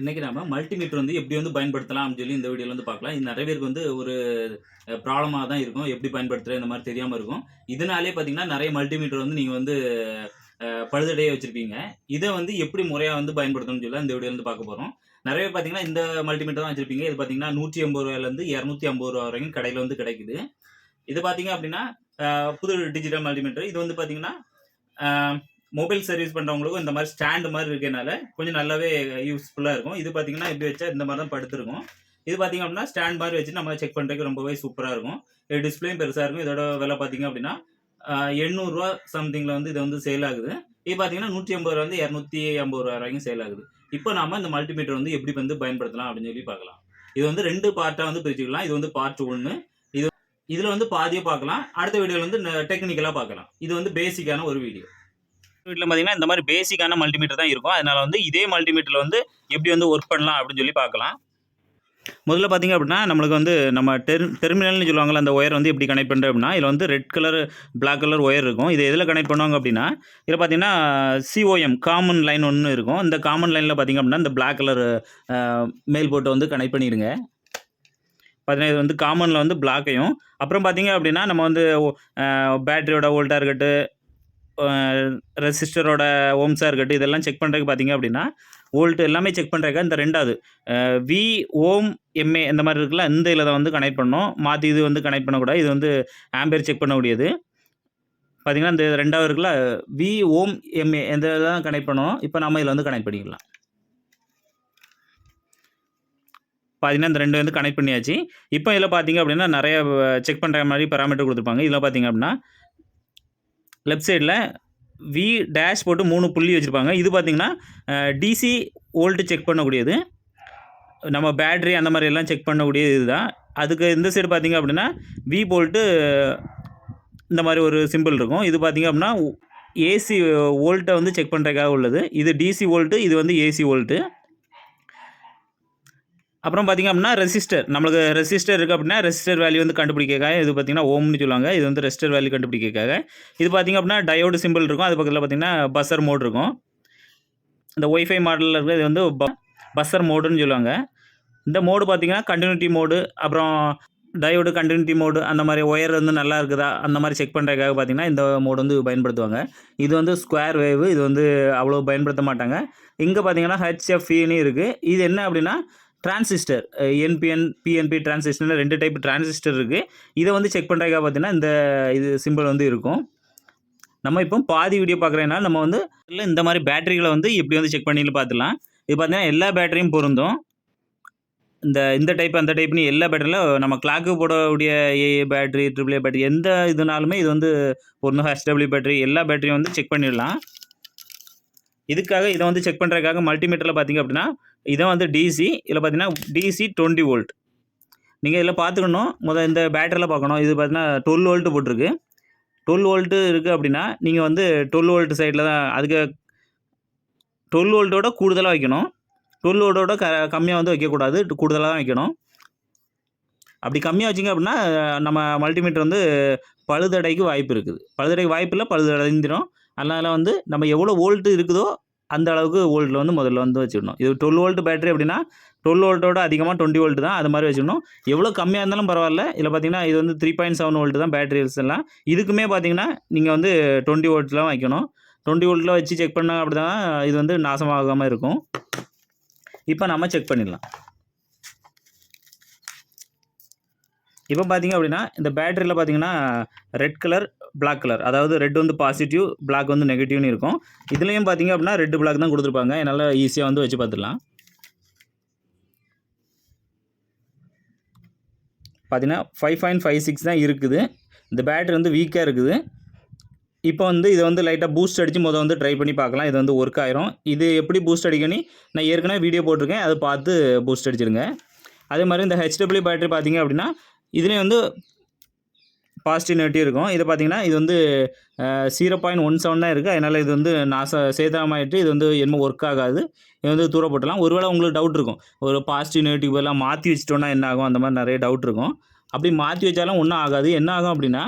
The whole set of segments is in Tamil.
இன்னைக்கு நாம மல்டிமீட்டர் வந்து எப்படி வந்து பயன்படுத்தலாம் அப்படின்னு சொல்லி இந்த வீடியோல வந்து பார்க்கலாம். இது நிறைய பேருக்கு வந்து ஒரு ப்ராப்ளமா தான் இருக்கும். எப்படி பயன்படுத்துறது இந்த மாதிரி தெரியாம இருக்கும். இதனாலே பார்த்தீங்கன்னா நிறைய மல்டிமீட்டர் வந்து நீங்க வந்து பழுதடைய வச்சிருப்பீங்க. இதை வந்து எப்படி முறையா வந்து பயன்படுத்தணும்னு சொல்லி இந்த வீடியோல வந்து பார்க்க போறோம். நிறைய பேர் பார்த்தீங்கன்னா இந்த மல்டிமீட்டர் தான் வச்சிருப்பீங்க. இது பார்த்தீங்கன்னா ரூ. 180 ரூ. 250 வரைக்கும் கடையில வந்து கிடைக்குது. இது பார்த்தீங்க அப்படின்னா புது டிஜிட்டல் மல்டிமீட்டர். இது வந்து பார்த்தீங்கன்னா மொபைல் சர்வீஸ் பண்ணுறவங்களுக்கும் இந்த மாதிரி ஸ்டாண்டு மாதிரி இருக்கனால கொஞ்சம் நல்லாவே யூஸ்ஃபுல்லாக இருக்கும். இது பார்த்தீங்கன்னா இப்படி வச்சா இந்த மாதிரி தான் படுத்துருக்கும். இது பார்த்தீங்க அப்படின்னா ஸ்டாண்ட் மாதிரி வச்சு நம்ம செக் பண்ணுறதுக்கு ரொம்பவே சூப்பராக இருக்கும். இது டிஸ்பிளேயும் பெருசாக இருக்கும். இதோட விலை பார்த்தீங்க அப்படின்னா ரூ. 800 சம்திங்கில் வந்து இது வந்து சேல் ஆகுது. இது பார்த்தீங்கன்னா ரூ. 180 வந்து ரூ. 250 வரைக்கும் சேல் ஆகுது. இப்போ நாம இந்த மல்டிமீட்டர் வந்து எப்படி வந்து பயன்படுத்தலாம் அப்படின்னு சொல்லி பார்க்கலாம். இது வந்து 2 பார்ட்டாக வந்து பிரிச்சுக்கலாம். இது வந்து பார்ட் 1. இதில் வந்து பாதியை பார்க்கலாம். அடுத்த வீடியோவில் வந்து டெக்னிக்கலாக பார்க்கலாம். இது வந்து பேசிக்கான ஒரு வீடியோ. வீட்டில் பார்த்தீங்கன்னா இந்த மாதிரி பேசிக்கான மல்டிமீட்டர் தான் இருக்கும். அதனால வந்து இதே மல்டிமீட்டரில் வந்து எப்படி வந்து ஒர்க் பண்ணலாம் அப்படின்னு சொல்லி பார்க்கலாம். முதல்ல பார்த்தீங்க அப்படின்னா நம்மளுக்கு வந்து நம்ம டெர்மினல்னு சொல்லுவாங்கள்ல, அந்த ஒயர் வந்து எப்படி கனெக்ட் பண்ணுறது அப்படின்னா இதில் வந்து red colour black colour wire இருக்கும். இது எதில் கனெக்ட் பண்ணுவாங்க அப்படின்னா இதில் பார்த்தீங்கன்னா COM காமன் லைன் ஒன்று இருக்கும். இந்த காமன் லைனில் பார்த்தீங்க அப்படின்னா இந்த பிளாக் கலர் மேல் போட்டை வந்து கனெக்ட் பண்ணிடுங்க. பார்த்தீங்கன்னா இது வந்து காமனில் வந்து பிளாக்கையும், அப்புறம் பார்த்தீங்க அப்படின்னா நம்ம வந்து பேட்டரியோட வோல்ட்டாக இருக்கட்டும், ரெசிஸ்டரோட ஓம்ஸாக இருக்கட்டும், இதெல்லாம் செக் பண்ணுறதுக்கு பார்த்தீங்க அப்படின்னா வோல்ட் எல்லாமே செக் பண்ணுறதுக்கு இந்த ரெண்டாவது V ஓம் MA இந்த மாதிரி இருக்குல்ல, இந்த இதில் தான் வந்து கனெக்ட் பண்ணணும். மாற்றி இது வந்து கனெக்ட் பண்ணக்கூடாது. இது வந்து ஆம்பேர் செக் பண்ணக்கூடியது. பார்த்தீங்கன்னா இந்த ரெண்டாவது இருக்குல்ல V ஓம் MA இந்த தான் கனெக்ட் பண்ணணும். இப்போ நம்ம இதில் வந்து கனெக்ட் பண்ணிக்கலாம். பார்த்தீங்கன்னா இந்த 2 வந்து கனெக்ட் பண்ணியாச்சு. இப்போ இதில் பார்த்தீங்க அப்படின்னா நிறைய செக் பண்ணுற மாதிரி பேராமீட்டர் கொடுத்துருப்பாங்க. இதில் பார்த்தீங்க அப்படின்னா லெஃப்ட் சைடில் V டேஷ் போட்டு 3 புள்ளி வச்சுருப்பாங்க. இது பார்த்தீங்கன்னா DC வோல்ட்டு செக் பண்ணக்கூடியது. நம்ம பேட்ரி அந்த மாதிரி எல்லாம் செக் பண்ணக்கூடியது இதுதான். அதுக்கு இந்த சைடு பார்த்தீங்க அப்படின்னா V போல்ட்டு இந்த மாதிரி ஒரு சிம்பிள் இருக்கும். இது பார்த்தீங்க அப்படின்னா AC வோல்ட்டை வந்து செக் பண்ணுறதுக்காக உள்ளது. இது DC வோல்ட்டு, இது வந்து AC வோல்ட்டு. அப்புறம் பார்த்திங்க அப்படின்னா ரெசிஸ்டர், நம்மளுக்கு ரெசிஸ்டர் இருக்குது அப்படின்னா ரெசிஸ்டர் வேல்யூ வந்து கண்டுபிடிக்காக இது பார்த்திங்கன்னா ஓம்னு சொல்லுவாங்க. இது வந்து ரெசிஸ்டர் வேல்யூ கண்டுபிடிக்காக. இது பார்த்திங்க அப்படின்னா டயோடு சிம்பிள் இருக்கும். அது பக்கத்தில் பார்த்திங்கன்னா பஸ்ஸர் மோட் இருக்கும். இந்த ஒய்ஃபை மாடலில் இருக்கிறது இது வந்து பஸ்ஸர் மோடுன்னு சொல்லுவாங்க. இந்த மோடு பார்த்திங்கன்னா கண்டினியூட்டி மோடு, அப்புறம் டயோடு கண்டினியூட்டி மோடு, அந்த மாதிரி ஒயர் வந்து நல்லா இருக்குதா அந்த மாதிரி செக் பண்ணுறதுக்காக பார்த்திங்கன்னா இந்த மோடு வந்து பயன்படுத்துவாங்க. இது வந்து ஸ்கொயர் வேவு, இது வந்து அவ்வளோ பயன்படுத்த மாட்டாங்க. இங்கே பார்த்திங்கன்னா HFEன்னு இருக்குது. இது என்ன அப்படின்னா டிரான்சிஸ்டர், PNP டிரான்சிஸ்டரில் 2 டைப் டிரான்சிஸ்டர் இருக்குது. இதை வந்து செக் பண்ணுறதுக்காக பார்த்தீங்கன்னா இந்த இது சிம்பிள் வந்து இருக்கும். நம்ம இப்போ பாதி வீடியோ பார்க்குறேன்னா நம்ம வந்து இல்லை இந்த மாதிரி பேட்டரிகளை வந்து எப்படி வந்து செக் பண்ணிட்டு பார்த்துக்கலாம். இது பார்த்தீங்கன்னா எல்லா பேட்டரியும் பொருந்தும். இந்த டைப் அந்த டைப்னு எல்லா பேட்டரியில் நம்ம கிளாக்கு போடக்கூடிய AA பேட்டரி, AAA பேட்டரி எந்த இதுனாலுமே இது வந்து பொருந்தும். HW பேட்டரி எல்லா பேட்டரியும் வந்து செக் பண்ணிடலாம். இதுக்காக இதை வந்து செக் பண்ணுறதுக்காக மல்டிமீட்டரில் பார்த்திங்க அப்படின்னா இதை வந்து DC, இதில் பார்த்தீங்கன்னா DC 20 வோல்ட். நீங்கள் இதில் பார்த்துக்கணும். இந்த பேட்டரியில் பார்க்கணும். இது பார்த்தீங்கன்னா 12 வோல்ட்டு போட்டிருக்கு. 12 வோல்ட்டு இருக்குது அப்படின்னா நீங்கள் வந்து 12 வோல்ட் சைடில் தான், அதுக்கு 12 வோல்ட்டோட கூடுதலாக வைக்கணும். 12 வோல்ட்டோட கம்மியாக வந்து வைக்கக்கூடாது, கூடுதலாக தான் வைக்கணும். அப்படி கம்மியாக வச்சிங்க அப்படின்னா நம்ம மல்டிமீட்டர் வந்து பழுதடைக்கு வாய்ப்பு இருக்குது. பழுதடைக்கு வாய்ப்பு இல்லை, பழுதடைந்துடும். அதனால் வந்து நம்ம எவ்வளோ வோல்ட்டு இருக்குதோ அந்த அளவுக்கு வோல்ட்டில் வந்து முதல்ல வந்து வச்சுக்கணும். இது 12 வோல்ட் பேட்டரி அப்படின்னா 12 வோல்ட்டோட அதிகமாக 20 வோல்ட் தான், அது மாதிரி வச்சுக்கணும். எவ்வளோ கம்மியாக இருந்தாலும் பரவாயில்ல. இதில் பார்த்தீங்கன்னா இது வந்து 3.7 வோல்ட் தான் பேட்டரிஸ் எல்லாம். இதுக்குமே பார்த்தீங்கன்னா நீங்கள் வந்து 20 வோல்ட்லாம் வைக்கணும். 20 வோல்ட்டில் வச்சு செக் பண்ணால் அப்படி தான் இது வந்து நாசமாகாமல் இருக்கும். இப்போ நம்ம செக் பண்ணிடலாம். இப்போ பார்த்தீங்க அப்படின்னா இந்த பேட்டரியில் பார்த்தீங்கன்னா ரெட் கலர் பிளாக் கலர், அதாவது ரெட் வந்து பாசிட்டிவ், பிளாக் வந்து நெகட்டிவ்னு இருக்கும். இதுலேயும் பார்த்தீங்க அப்படின்னா ரெட் பிளாக் தான் கொடுத்துருப்பாங்க. என்னால் ஈஸியாக வந்து வச்சு பார்த்துடலாம். பார்த்தீங்கன்னா 5.56 தான் இருக்குது. இந்த பேட்டரி வந்து வீக்காக இருக்குது. இப்போ வந்து இதை வந்து லைட்டாக பூஸ்ட் அடித்து வந்து ட்ரை பண்ணி பார்க்கலாம். இது வந்து ஒர்க் ஆயிரும். இது எப்படி பூஸ்ட் அடிக்கணும் நான் ஏற்கனவே வீடியோ போட்டிருக்கேன், அதை பார்த்து பூஸ்ட் அடிச்சிருங்க. அதே மாதிரி இந்த HW பேட்டரி பார்த்தீங்க அப்படின்னா இதுலேயும் வந்து பாசிட்டிவ் நெகட்டிவ் இருக்கும். இதை பார்த்தீங்கன்னா இது வந்து 0.17 தான் இருக்குது. அதனால் இது வந்து சேதமாயிட்டு இது வந்து என்ன ஒர்க் ஆகாது. இது வந்து தூர போட்டலாம். ஒருவேளை உங்களுக்கு டவுட் இருக்கும், ஒரு பாசிட்டிவ் நெகட்டிவ் எல்லாம் மாற்றி வச்சிட்டோன்னா என்ன ஆகும், அந்த மாதிரி நிறைய டவுட் இருக்கும். அப்படி மாற்றி வச்சாலும் ஒன்றும் ஆகாது. என்ன ஆகும் அப்படின்னா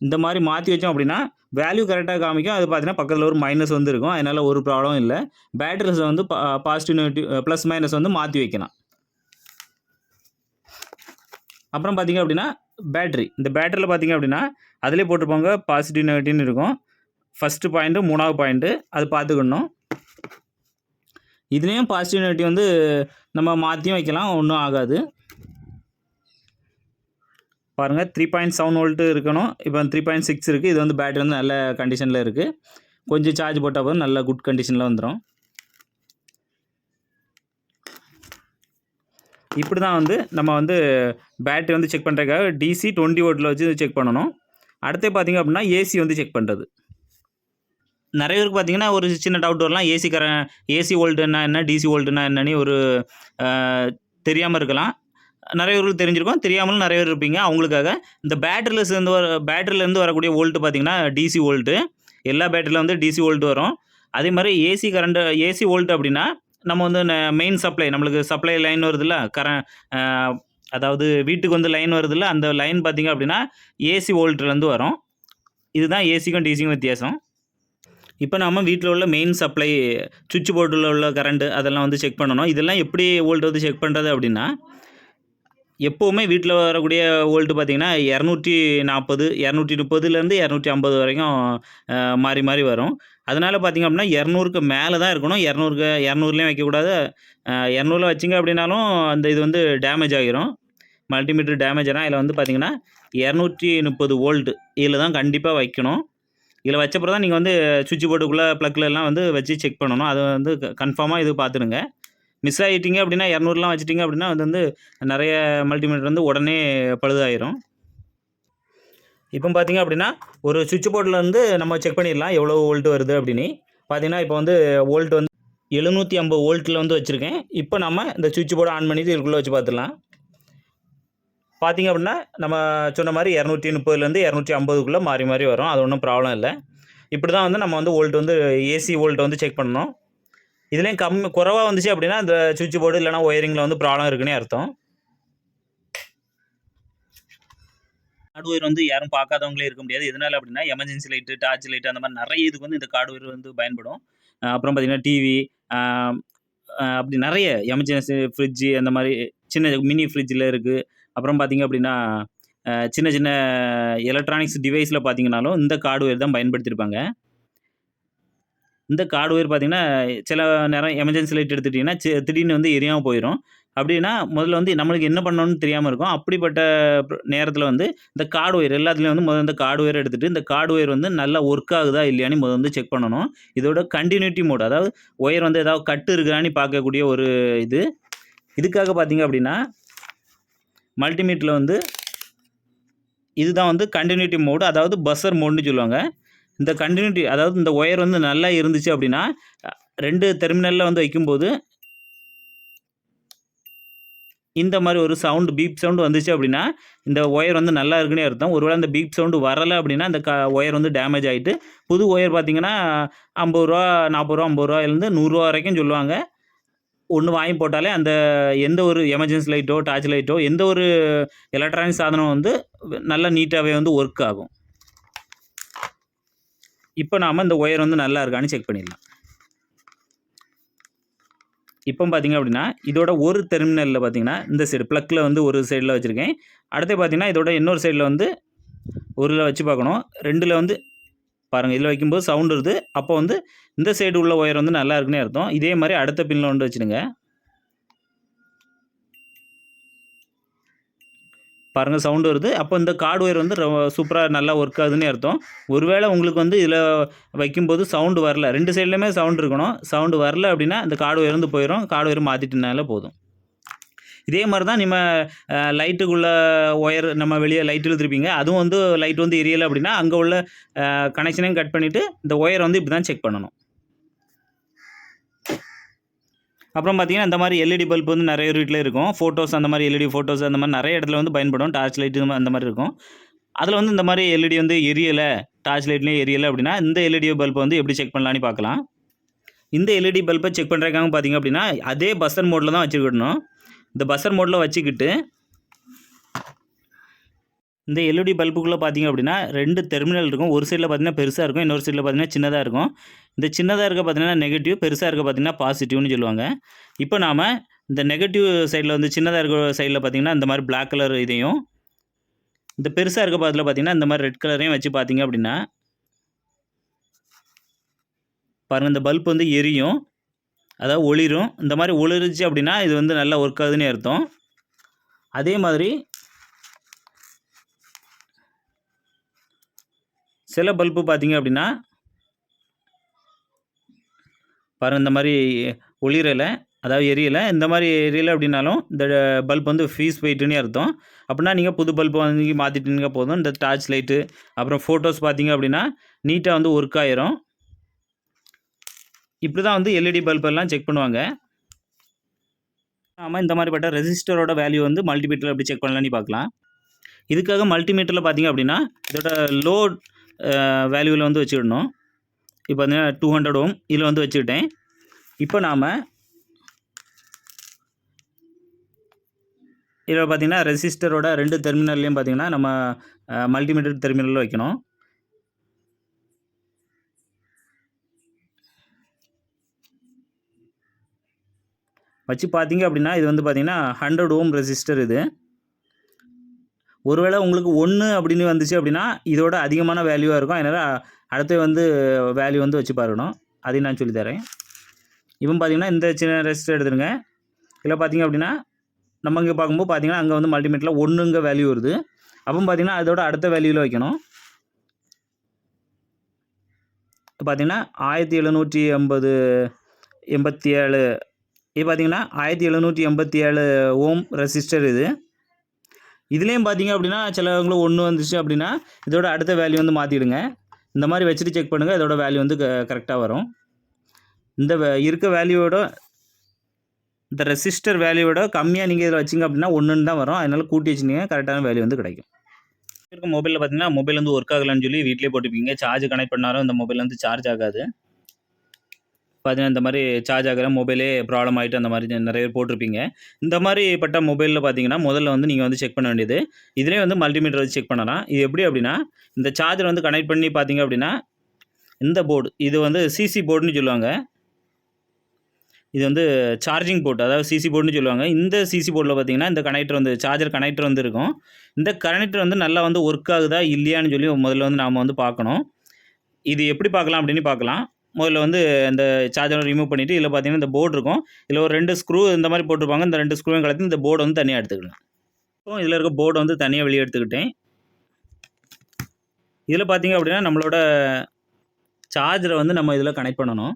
இந்த மாதிரி மாற்றி வச்சோம் அப்படின்னா வேல்யூ கரெக்டாக காமிக்கும். அது பார்த்தீங்கன்னா பக்கத்தில் ஒரு மைனஸ் வந்து இருக்கும். அதனால் ஒரு ப்ராப்ளம் இல்லை. பேட்டரிஸை வந்து பாசிட்டிவ் நெகட்டிவ் ப்ளஸ் மைனஸ் வந்து மாற்றி வைக்கலாம். அப்புறம் பார்த்தீங்க அப்படின்னா பேட்டரி, இந்த பேட்டரியில் பார்த்தீங்க அப்படின்னா அதிலே போட்டிருப்பாங்க பாசிட்டிவ் நெகட்டிவ்னு இருக்கும். ஃபஸ்ட்டு பாயிண்ட்டு 3வது பாயிண்ட்டு அது பார்த்துக்கணும். இதுலேயும் பாசிட்டிவ் நெகட்டிவ் வந்து நம்ம மாற்றியும் வைக்கலாம், ஒன்றும் ஆகாது. பாருங்கள் 3.7 வோல்ட்டு இருக்கணும். இப்போ 3.6 இருக்குது. இது வந்து பேட்டரி வந்து நல்ல கண்டிஷனில் இருக்குது. கொஞ்சம் சார்ஜ் போட்டால் போதும், நல்ல குட் கண்டிஷனில் வந்துடும். இப்படி தான் வந்து நம்ம வந்து பேட்டரி வந்து செக் பண்ணுறதுக்காக DC 20 வோல்ட்டில் வச்சு செக் பண்ணணும். அடுத்து பார்த்தீங்க அப்படின்னா ஏசி வந்து செக் பண்ணுறது. நிறைய பேருக்கு பார்த்தீங்கன்னா ஒரு சின்ன டவுட் வரலாம். ஏசி வோல்ட்டுன்னா என்ன, DC வோல்ட்டுன்னா என்னன்னு ஒரு தெரியாமல் இருக்கலாம். நிறைய பேருக்கு தெரிஞ்சிருக்கும், தெரியாமலும் நிறைய பேர் இருப்பீங்க. அவங்களுக்காக இந்த பேட்டரியிலேருந்து வரக்கூடிய வோல்ட்டு பார்த்தீங்கன்னா DC வோல்ட்டு. எல்லா பேட்டரியில் வந்து DC வோல்ட் வரும். அதே மாதிரி ஏசி வோல்ட் அப்படின்னா நம்ம வந்து மெயின் சப்ளை, நம்மளுக்கு சப்ளை லைன் வருதுல்ல, அதாவது வீட்டுக்கு வந்து லைன் வருதுல்ல, அந்த லைன் பார்த்தீங்க அப்படின்னா ஏசி வோல்ட்லேருந்து வரும். இதுதான் ஏசிக்கும் டிசிக்கும் வித்தியாசம். இப்போ நம்ம வீட்டில் உள்ள மெயின் சப்ளை சுவிட்ச் போர்டில் உள்ள கரண்ட்டு அதெல்லாம் வந்து செக் பண்ணணும். இதெல்லாம் எப்படி வோல்ட் வந்து செக் பண்ணுறது அப்படின்னா, எப்போவுமே வீட்டில் வரக்கூடிய வோல்ட்டு பார்த்தீங்கன்னா 240, 230லேருந்து 250 வரைக்கும் மாறி மாறி வரும். அதனால் பார்த்தீங்க அப்படின்னா 200க்கு மேலே தான் இருக்கணும். 200லேயும் வைக்கக்கூடாது. 200ல் வச்சிங்க அப்படின்னாலும் அந்த இது வந்து டேமேஜ் ஆகிரும். மல்டிமீட்டர் டேமேஜ் ஆனால் இதில் வந்து பார்த்தீங்கன்னா 230 வோல்ட்டு இதில் தான் கண்டிப்பாக வைக்கணும். இதில் வச்சப்பறம் தான் நீங்கள் வந்து சுவிட்ச் போர்டுக்குள்ளே ப்ளக்லலாம் வந்து வச்சு செக் பண்ணணும். அதை வந்து கன்ஃபார்மாக இது பார்த்துடுங்க. மிஸ் ஆகிட்டீங்க அப்படின்னா 200லாம் வச்சுட்டிங்க அப்படின்னா அது வந்து நிறைய மல்டிமீட்டர் வந்து உடனே பழுதாயிரும். இப்போ பார்த்தீங்க அப்படின்னா ஒரு சுவிட்ச் போர்டில் வந்து நம்ம செக் பண்ணிடலாம் எவ்வளோ வோல்ட் வருது அப்படின்னு. பார்த்தீங்கன்னா இப்போ வந்து வோல்ட் வந்து 750 வோல்ட்டில் வந்து வச்சுருக்கேன். இப்போ நம்ம இந்த சுவிட்ச் போர்டை ஆன் பண்ணிவிட்டு இதுக்குள்ளே வச்சு பார்த்துடலாம். பார்த்தீங்க அப்படின்னா நம்ம சொன்ன மாதிரி 230லேருந்து 250க்குள்ளே மாறி மாறி வரும். அது ஒன்றும் ப்ராப்ளம் இல்லை. இப்படி தான் வந்து நம்ம வந்து வோல்ட் வந்து ஏசி வோல்ட்டை வந்து செக் பண்ணணும். இதுலேயும் குறைவாக வந்துச்சு அப்படின்னா இந்த சுவிட்ச் போர்டு இல்லைனா ஒயரிங்கில் வந்து ப்ராப்ளம் இருக்குன்னே அர்த்தம். கார்டு ஒயர் வந்து யாரும் பார்க்காதவங்களே இருக்க முடியாது. எதனால் அப்படின்னா எமர்ஜென்சி லைட்டு, டார்ச் லைட்டு அந்த மாதிரி நிறைய இதுக்கு வந்து இந்த கார்டு ஒயர் வந்து பயன்படும். அப்புறம் பார்த்தீங்கன்னா டிவி, அப்படி நிறைய எமர்ஜென்சி ஃப்ரிட்ஜு அந்த மாதிரி சின்ன மினி ஃப்ரிட்ஜில் இருக்குது. அப்புறம் பார்த்தீங்க அப்படின்னா சின்ன சின்ன எலக்ட்ரானிக்ஸ் டிவைஸில் பார்த்தீங்கன்னாலும் இந்த கார்டு ஒயர் தான் பயன்படுத்தியிருப்பாங்க. இந்த கார்டு ஒயர் பார்த்தீங்கன்னா சில நேரம் எமர்ஜென்சி லைட் எடுத்துட்டிங்கன்னா திடீர்னு வந்து எரியாமல் போயிடும். அப்படின்னா முதல்ல வந்து நம்மளுக்கு என்ன பண்ணணும்னு தெரியாமல் இருக்கும். அப்படிப்பட்ட நேரத்தில் வந்து இந்த கார்டு ஒயர் எல்லாத்துலேயும் வந்து முதல்ல இந்த கார்டு ஒயர் எடுத்துகிட்டு இந்த கார்டு ஒயர் வந்து நல்லா ஒர்க் ஆகுதா இல்லையான்னு முதல்ல வந்து செக் பண்ணணும். இதோட கண்டினியூட்டி மோட், அதாவது ஒயர் வந்து ஏதாவது கட்டு இருக்குதான்னு பார்க்கக்கூடிய ஒரு இது. இதுக்காக பார்த்தீங்க அப்படின்னா மல்டிமீட்டரில் வந்து இதுதான் வந்து கண்டினியூட்டி மோடு, அதாவது பஸ்ஸர் மோடுன்னு சொல்லுவாங்க. இந்த கண்டினியூட்டி, அதாவது இந்த ஒயர் வந்து நல்லா இருந்துச்சு அப்படின்னா 2 டெர்மினலில் வந்து வைக்கும்போது இந்த மாதிரி ஒரு சவுண்டு, பீப் சவுண்டு வந்துச்சு அப்படின்னா இந்த ஒயர் வந்து நல்லா இருக்குன்னே அர்த்தம். ஒருவேளை அந்த பீப் சவுண்டு வரலை அப்படின்னா அந்த ஒயர் வந்து டேமேஜ் ஆகிட்டு புது ஒயர் பார்த்தீங்கன்னா ரூ. 50, ரூ. 50லேருந்து ரூ. 100 வரைக்கும் சொல்லுவாங்க. ஒன்று வாங்கி போட்டாலே அந்த எந்த ஒரு எமர்ஜென்சி லைட்டோ, டார்ச் லைட்டோ, எந்த ஒரு எலக்ட்ரானிக் சாதனம் வந்து நல்லா நீட்டாகவே வந்து ஒர்க் ஆகும். இப்போ நாம் இந்த ஒயர் வந்து நல்லா இருக்கான்னு செக் பண்ணிடலாம். இப்போ பார்த்தீங்க அப்படின்னா இதோட ஒரு டெர்மினலில் பார்த்தீங்கன்னா இந்த சைடு ப்ளக்கில் வந்து ஒரு சைடில் வச்சுருக்கேன். அடுத்து பார்த்தீங்கன்னா இதோட இன்னொரு சைடில் வந்து ஒருல வச்சு பார்க்கணும். 2ல் வந்து பாருங்கள், இதில் வைக்கும்போது சவுண்டு வருது. அப்போ வந்து இந்த சைடு உள்ள ஒயர் வந்து நல்லா இருக்குன்னே அர்த்தம். இதே மாதிரி அடுத்த பின்னில் வந்து வச்சுடுங்க. பாருங்கள் சவுண்டு வருது. அப்போ இந்த கார்டு ஒயர் வந்து சூப்பராக நல்லா ஒர்க் ஆகுதுன்னே அர்த்தம். ஒருவேளை உங்களுக்கு வந்து இதில் வைக்கும்போது சவுண்டு வரல, 2 சைட்லேயுமே சவுண்டு இருக்கணும். சவுண்டு வரல அப்படின்னா இந்த கார்டு ஒயர் வந்து போயிடும். கார்டு ஒயர் மாற்றிட்டுனால போதும். இதே மாதிரி தான் நம்ம லைட்டுக்குள்ள ஒயர் நம்ம வெளியே லைட் இழுத்துருப்பீங்க. அதுவும் வந்து லைட் வந்து எரியலை அப்படின்னா அங்கே உள்ள கனெக்ஷனையும் கட் பண்ணிவிட்டு இந்த ஒயர் வந்து இப்படி தான் செக் பண்ணணும். அப்புறம் பார்த்தீங்கன்னா இந்த மாதிரி எல்இடி பல்ப் வந்து நிறைய வீட்டில் இருக்கும். ஃபோட்டோஸ் அந்த மாதிரி எல்இடி ஃபோட்டோஸ் அந்த மாதிரி நிறைய இடத்துல வந்து பயன்படும். டார்ச் லைட்டு அந்த மாதிரி இருக்கும். அதில் வந்து இந்த மாதிரி எல்இடி வந்து எரியலை, டார்ச் லைட்லேயும் எரியலை அப்படின்னா இந்த எல்இடி பல்பை வந்து எப்படி செக் பண்ணலான்னு பார்க்கலாம். இந்த எல்இடி பல்பை செக் பண்ணுறதுக்காக பார்த்தீங்க அப்படின்னா அதே பஸ்ஸர் மோடில் தான் வச்சுக்கிடணும். இந்த பஸ்ஸர் மோடில் வச்சுக்கிட்டு இந்த எல்இடி பல்புக்குள்ளே பார்த்தீங்க அப்படின்னா 2 டெர்மினல் இருக்கும். ஒரு சைடில் பார்த்தீங்கன்னா பெருசாக இருக்கும், இன்னொரு சைடில் பார்த்தீங்கன்னா சின்னதாக இருக்கும். இந்த சின்னதாக இருக்க பார்த்தீங்கன்னா நெகட்டிவ், பெருசாக இருக்க பார்த்தீங்கன்னா பாசிட்டிவ்னு சொல்லுவாங்க. இப்போ நாம இந்த நெகட்டிவ் சைடில் வந்து சின்னதாக இருக்கிற சைடில் பார்த்தீங்கன்னா இந்த மாதிரி பிளாக் கலர் இதையும், இந்த பெருசாக இருக்க பக்கத்தில் பார்த்தீங்கன்னா இந்த மாதிரி ரெட் கலரையும் வச்சு பார்த்தீங்க அப்படின்னா பாருங்கள், இந்த பல்ப் வந்து எரியும், அதாவது ஒளிரும். இந்த மாதிரி ஒளிருச்சு அப்படின்னா இது வந்து நல்லா ஒர்க் ஆகுதுன்னு அர்த்தம். அதே மாதிரி சில பல்பு பார்த்தீங்க அப்படின்னா பாருங்கள், இந்த மாதிரி ஒளிரலை, அதாவது எரியலை. இந்த மாதிரி எரியலை அப்படின்னாலும் இந்த பல்ப் வந்து ஃபீஸ் போயிட்டுன்னு அர்த்தம். அப்படின்னா நீங்கள் புது பல்ப் வாங்கி மாற்றிட்டீங்க போதும். இந்த டார்ச் லைட்டு அப்புறம் ஃபோட்டோஸ் பார்த்தீங்க அப்படின்னா நீட்டாக வந்து ஒர்க் ஆயிரும். இப்படி தான் வந்து எல்இடி பல்பெல்லாம் செக் பண்ணுவாங்க. நாம இந்த மாதிரிப்பட்ட ரெசிஸ்டரோட வேல்யூ வந்து மல்டிமீட்டரில் எப்படி செக் பண்ணலான்னு பார்க்கலாம். இதுக்காக மல்டிமீட்டரில் பார்த்தீங்க அப்படின்னா இதோட லோட் வேல்யூவில் வந்து வச்சுக்கிடணும். இப்போ பார்த்தீங்கன்னா 200 ஓம் இதில் வந்து வச்சுக்கிட்டேன். இப்போ நாம் இதில் பார்த்தீங்கன்னா ரெசிஸ்டரோட 2 டெர்மினல்லையும் பார்த்தீங்கன்னா நம்ம மல்டிமீட்டர் டெர்மினலில் வைக்கணும். வச்சு பார்த்தீங்க அப்படின்னா இது வந்து பார்த்தீங்கன்னா 100 ஓம் ரெசிஸ்டர் இது. ஒருவேளை உங்களுக்கு 1 அப்படின்னு வந்துச்சு அப்படின்னா இதோட அதிகமான வேல்யூவாக இருக்கும். அதனால் அடுத்து வந்து வேல்யூ வந்து வச்சு பார்க்கணும். அதையும் நான் சொல்லித்தரேன். இப்போ பார்த்தீங்கன்னா இந்த சின்ன ரெசிஸ்டர் எடுத்துருங்க. இதில் பார்த்தீங்க அப்படின்னா நம்ம இங்கே பார்க்கும்போது பார்த்தீங்கன்னா அங்கே வந்து மல்டிமீட்டரில் 1ங்க வேல்யூ வருது. அப்போ பார்த்தீங்கன்னா அதோட அடுத்த வேல்யூவில் வைக்கணும். பார்த்தீங்கன்னா 1787 இது பார்த்தீங்கன்னா 1787 ஓம் ரெசிஸ்டர் இது. இதுலேயும் பார்த்தீங்க அப்படின்னா சிலவங்களுக்கு 1 வந்துச்சு அப்படின்னா இதோட அடுத்த வேல்யூ வந்து மாற்றிடுங்க. இந்த மாதிரி வச்சுட்டு செக் பண்ணுங்கள், இதோட வேல்யூ வந்து கரெக்டாக வரும். இந்த இருக்க வேல்யூவோட இந்த ரெசிஸ்டர் வேல்யூவோட கம்மியாக நீங்கள் இதில் வச்சிங்க அப்படின்னா 1ன்னு தான் வரும். அதனால் கூட்டி வச்சுருந்தீங்க கரெக்டான வேல்யூ வந்து கிடைக்கும். இருக்க மொபைலில் பார்த்தீங்கன்னா மொபைல் வந்து ஒர்க் ஆகலைன்னு சொல்லி வீட்டிலே போட்டுப்பீங்க. சார்ஜ் கனெக்ட் பண்ணாலும் இந்த மொபைல் வந்து சார்ஜ் ஆகாது. பார்த்தீங்கன்னா இந்த மாதிரி சார்ஜ் ஆகிற மொபைலே ப்ராப்ளம் ஆகிட்டு அந்த மாதிரி நிறைய பேர் போட்டிருப்பீங்க. இந்த மாதிரிப்பட்ட மொபைலில் பார்த்தீங்கன்னா முதல்ல வந்து நீங்கள் வந்து செக் பண்ண வேண்டியது இதிலே வந்து மல்டிமீட்டர் வச்சு செக் பண்ணலாம். இது எப்படி அப்படின்னா இந்த சார்ஜர் வந்து கனெக்ட் பண்ணி பார்த்தீங்க அப்படின்னா இந்த போர்டு இது வந்து சிசி போர்டுன்னு சொல்லுவாங்க. இது வந்து சார்ஜிங் போர்ட், அதாவது சிசி போர்டுன்னு சொல்லுவாங்க. இந்த சிசி போர்டில் பார்த்தீங்கன்னா இந்த கனெக்டர் வந்து சார்ஜர் கனெக்டர் வந்து இருக்கும். இந்த கனெக்டர் வந்து நல்லா வந்து ஒர்க் ஆகுதா இல்லையான்னு சொல்லி முதல்ல வந்து நாம் வந்து பார்க்கணும். இது எப்படி பார்க்கலாம் அப்படின்னு பார்க்கலாம். முதல்ல வந்து இந்த சார்ஜரை ரிமூவ் பண்ணிவிட்டு இதில் பார்த்தீங்கன்னா இந்த போர்டு இருக்கும். இதில் ஒரு 2 ஸ்க்ரூ இந்த மாதிரி போட்டிருப்பாங்க. இந்த 2 ஸ்க்ரூவையும் கலத்தி இந்த போர்டை வந்து தனியாக எடுத்துக்கலாம். இப்போ இதில் இருக்க போர்டை வந்து தனியாக வெளியே எடுத்துக்கிட்டேன். இதில் பார்த்தீங்க அப்படின்னா நம்மளோட சார்ஜரை வந்து நம்ம இதில் கனெக்ட் பண்ணணும்.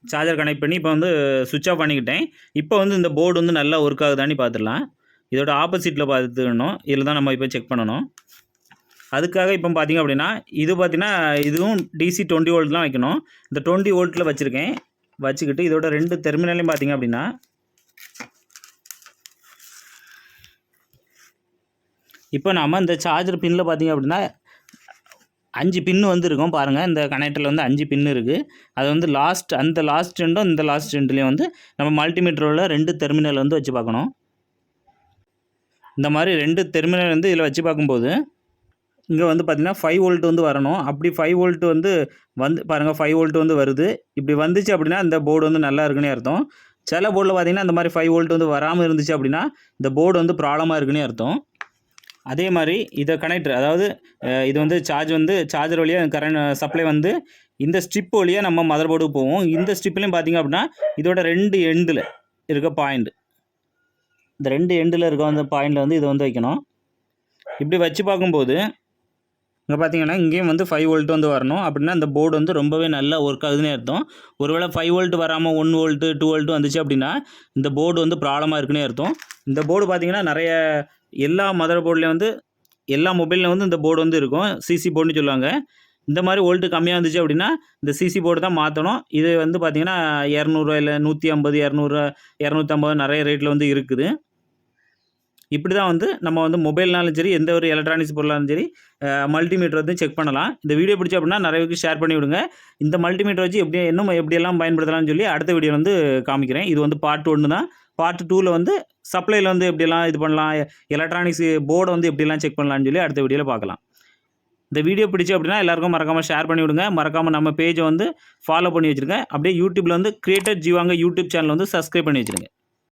சார்ஜர் கனெக்ட் பண்ணி இப்போ வந்து சுவிட்ச் ஆஃப் பண்ணிக்கிட்டேன். இப்போ வந்து இந்த போர்டு வந்து நல்லா ஒர்க் ஆகுதான்னு பார்த்துடலாம். இதோட ஆப்போசிட்டில் பார்த்துக்கணும். இதில் தான் நம்ம இப்போ செக் பண்ணணும். அதுக்காக இப்போ பார்த்தீங்க அப்படின்னா இது பார்த்தீங்கன்னா இதுவும் டிசி 20 வோல்ட் தான் வைக்கணும். இந்த 20 வோல்ட்டில் வச்சுருக்கேன். வச்சுக்கிட்டு இதோட 2 டெர்மினலையும் பார்த்தீங்க அப்படின்னா இப்போ நாம் இந்த சார்ஜர் பின்னில் பார்த்தீங்க அப்படின்னா 5 பின்னு வந்து இருக்கும் பாருங்கள். இந்த கனெக்டரில் வந்து 5 பின்னு இருக்குது. அது வந்து அந்த லாஸ்ட் எண்டும் இந்த லாஸ்ட் எண்ட்லேயும் வந்து நம்ம மல்டிமீட்டரில் 2 டெர்மினல் வந்து வச்சு பார்க்கணும். இந்த மாதிரி 2 டெர்மினல் வந்து இதில் வச்சு பார்க்கும்போது இங்கே வந்து பார்த்திங்கன்னா 5 வோல்ட் வந்து வரணும். அப்படி 5 வோல்ட் வந்து பாருங்கள் 5 வோல்ட் வந்து வருது. இப்படி வந்துச்சு அப்படின்னா இந்த போர்டு வந்து நல்லா இருக்குன்னு அர்த்தம். சில போர்டில் பார்த்திங்கன்னா இந்த மாதிரி 5 வோல்ட் வந்து வராமல் இருந்துச்சு அப்படின்னா இந்த போர்டு வந்து ப்ராப்ளமாக இருக்குன்னு அர்த்தம். அதே மாதிரி இதை கனெக்டர், அதாவது இது வந்து சார்ஜர் வழியாக கரண்ட் சப்ளை வந்து இந்த ஸ்ட்ரிப் வழியாக நம்ம மதர் போர்டுக்கு போவோம். இந்த ஸ்ட்ரிப்லையும் பார்த்திங்க அப்படின்னா இதோட 2 எண்டில் இருக்க பாயிண்ட், இந்த 2 எண்டில் இருக்க அந்த பாயிண்டில் வந்து இதை வந்து வைக்கணும். இப்படி வச்சு பார்க்கும்போது இங்கே பார்த்தீங்கன்னா இங்கேயும் வந்து 5 வோல்ட் வந்து வரணும். அப்படின்னா இந்த போர்டு வந்து ரொம்பவே நல்லா ஒர்க் ஆகுதுன்னு அர்த்தம். ஒருவேளை 5 வோல்ட் வராமல் 1 வோல்ட்டு 2 வோல்ட்டு வந்துச்சு அப்படின்னா இந்த போர்டு வந்து ப்ராப்ளமாக இருக்குன்னே அர்த்தம். இந்த போர்டு பார்த்தீங்கன்னா நிறைய எல்லா மதர் போர்ட்லேயும் வந்து எல்லா மொபைலில் வந்து இந்த போர்டு வந்து இருக்கும். சிசி போர்டுன்னு சொல்லுவாங்க. இந்த மாதிரி வோல்ட்டு கம்மியாக இருந்துச்சு அப்படின்னா இந்த சிசி போர்டு தான் மாற்றணும். இது வந்து பார்த்தீங்கன்னா 200 இல்லை 150 200 250 நிறைய ரேட்டில் வந்து இருக்குது. இப்படி தான் வந்து நம்ம வந்து மொபைல்னாலும் சரி எந்த ஒரு எலக்ட்ரானிக்ஸ் பொருளாலும் சரி மல்டிமீட்டர் வந்து செக் பண்ணலாம். இந்த வீடியோ பிடிச்சி அப்படின்னா நிறைய பேருக்கு ஷேர் பண்ணி விடுங்க. இந்த மல்டிமீட்டர் வச்சு எப்படியெல்லாம் பயன்படுத்தலாம்னு சொல்லி அடுத்த வீடியோ வந்து காமிக்கிறேன். இது வந்து பார்ட் 1 தான். பார்ட் 2ல் வந்து சப்ளையில் வந்து எப்படிலாம் இது பண்ணலாம், எலக்ட்ரானிக்ஸ் போர்டை வந்து எப்படிலாம் செக் பண்ணலான்னு சொல்லி அடுத்த வீடியோவில் பார்க்கலாம். இந்த வீடியோ பிடிச்சி அப்படின்னா எல்லாருக்கும் மறக்காமல் ஷேர் பண்ணி விடுங்க. மறக்காமல் நம்ம பேஜை வந்து ஃபாலோ பண்ணி வச்சுருங்க. அப்படியே யூடியூப்பில் வந்து கிரியேட்டர் ஜீவாங்க யூடியூப் சேனல் வந்து சப்ஸ்கிரைப் பண்ணி வச்சுருங்க.